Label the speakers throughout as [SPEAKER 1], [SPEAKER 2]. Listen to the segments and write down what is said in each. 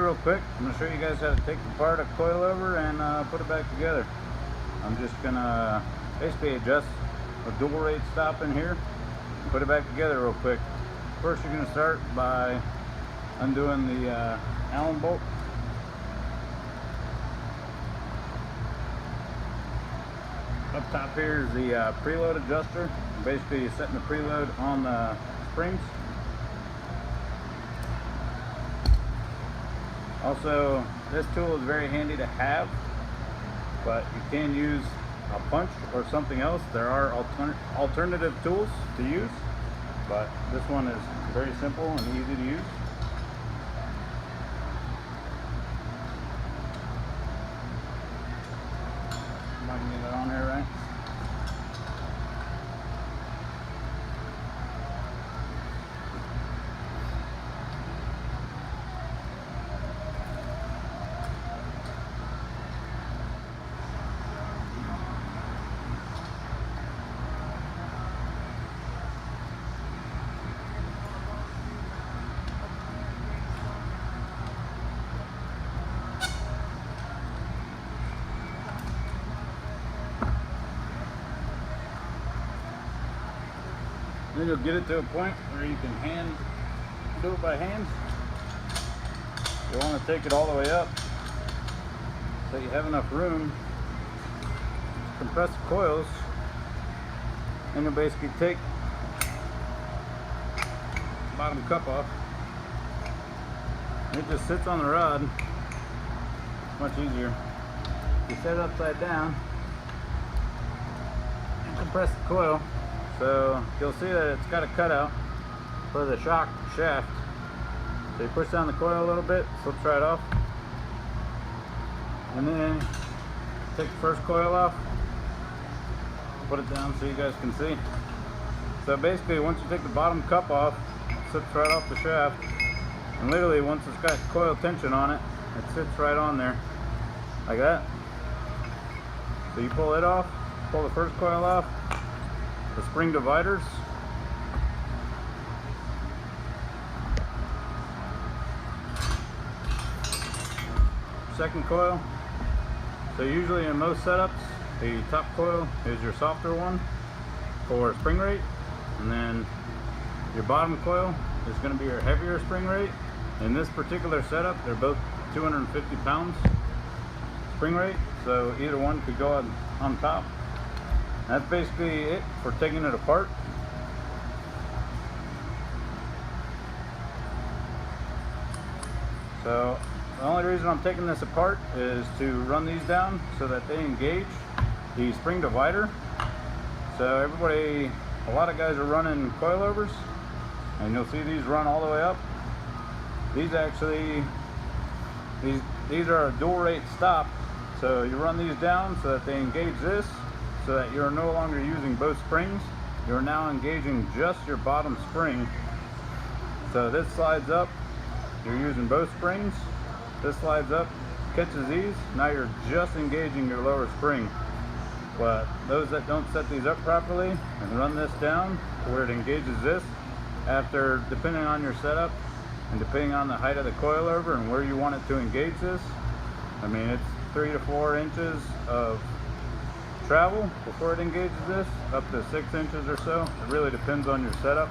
[SPEAKER 1] real quick. I'm going to show you guys how to take apart a coilover and put it back together. I'm just going to basically adjust a dual rate stop in here and put it back together real quick. First, you're going to start by undoing the Allen bolt. Up top here is the preload adjuster. Basically setting the preload on the springs. Also, this tool is very handy to have, but you can use a punch or something else. There are alternative tools to use, but this one is very simple and easy to use. If I can get it on here right. Then you'll get it to a point where you can do it by hand. You want to take it all the way up so you have enough room to compress the coils. And you'll basically take the bottom cup off. And it just sits on the rod. Much easier. You set it upside down and compress the coil. So you'll see that it's got a cutout for the shock shaft. So you push down the coil a little bit, slips right off. And then take the first coil off, put it down so you guys can see. So basically once you take the bottom cup off, it slips right off the shaft. And literally once it's got coil tension on it, it sits right on there, like that. So you pull it off, pull the first coil off, the spring dividers, second coil. So usually in most setups, the top coil is your softer one for spring rate, and then your bottom coil is going to be your heavier spring rate. In this particular setup, they're both 250 pounds spring rate, so either one could go on top. That's basically it for taking it apart. So the only reason I'm taking this apart is to run these down so that they engage the spring divider. So everybody, a lot of guys are running coilovers, and you'll see these run all the way up. These actually, these are a dual rate stop. So you run these down so that they engage this, so that you're no longer using both springs. You're now engaging just your bottom spring. So this slides up, you're using both springs. This slides up, catches these. Now you're just engaging your lower spring. But those that don't set these up properly and run this down to where it engages this, after, depending on your setup and depending on the height of the coilover and where you want it to engage this, I mean, it's 3 to 4 inches of travel before it engages this, up to 6 inches or so. It really depends on your setup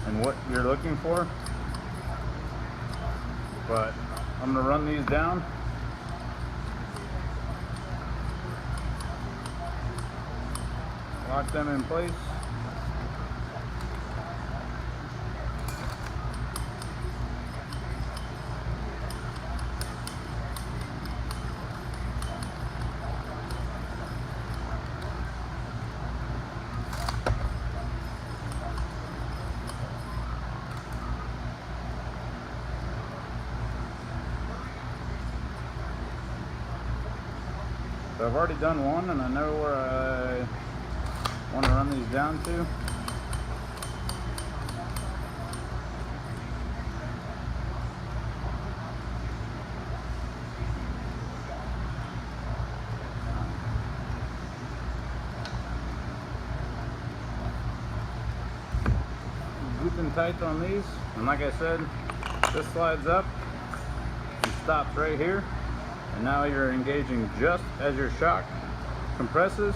[SPEAKER 1] and what you're looking for. But I'm going to run these down. Lock them in place. So I've already done one, and I know where I want to run these down to. Good and tight on these, and like I said, this slides up, you stops right here, and now you're engaging just as your shock compresses.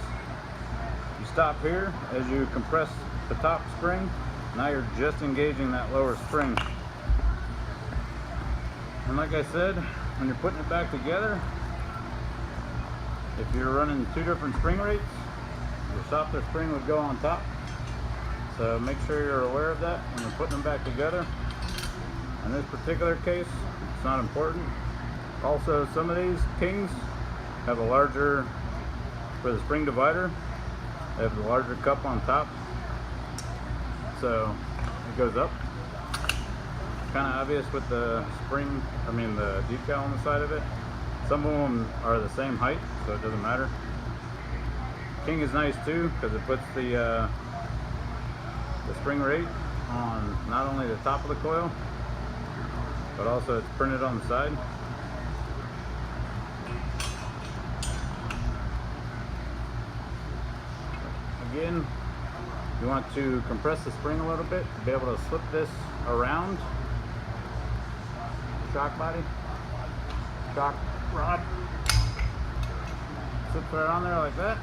[SPEAKER 1] You stop here as you compress the top spring. Now you're just engaging that lower spring. And like I said, when you're putting it back together, if you're running two different spring rates, your softer spring would go on top. So make sure you're aware of that when you're putting them back together. In this particular case, it's not important. Also, some of these Kings have a larger, for the spring divider, they have the larger cup on top. So it goes up. Kind of obvious with the spring, the decal on the side of it. Some of them are the same height, so it doesn't matter. King is nice too because it puts the spring rate on not only the top of the coil, but also it's printed on the side. Again, you want to compress the spring a little bit to be able to slip this around the shock body, shock rod. Slip it on there like that.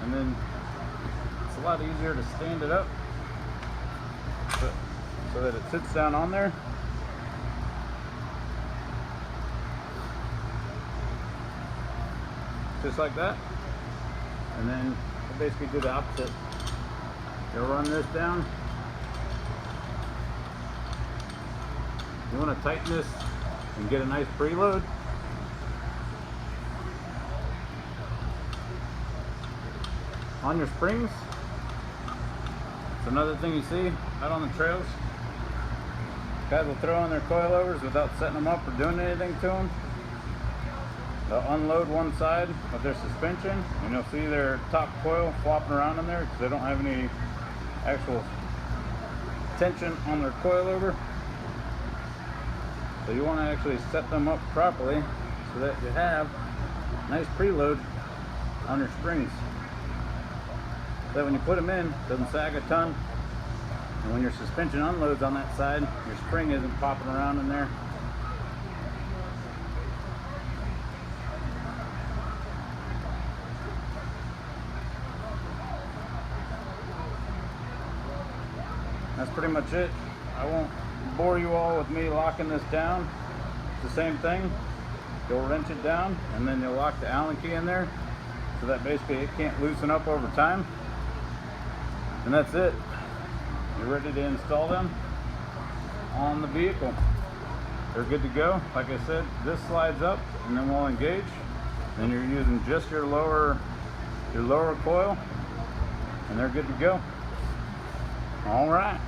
[SPEAKER 1] And then it's a lot easier to stand it up so that it sits down on there. Just like that. And then you basically do the opposite. You'll run this down. You want to tighten this and get a nice preload. On your springs, it's another thing you see out on the trails. Guys will throw on their coilovers without setting them up or doing anything to them. They'll unload one side of their suspension and you'll see their top coil flopping around in there because they don't have any actual tension on their coilover. So you want to actually set them up properly so that you have a nice preload on your springs. So that when you put them in, it doesn't sag a ton. And when your suspension unloads on that side, your spring isn't popping around in there. That's pretty much it. I won't bore you all with me locking this down. It's the same thing. You'll wrench it down and then you'll lock the Allen key in there so that basically it can't loosen up over time. And that's it. You're ready to install them on the vehicle. They're good to go. Like I said, this slides up and then we'll engage. Then you're using just your lower coil and they're good to go. All right.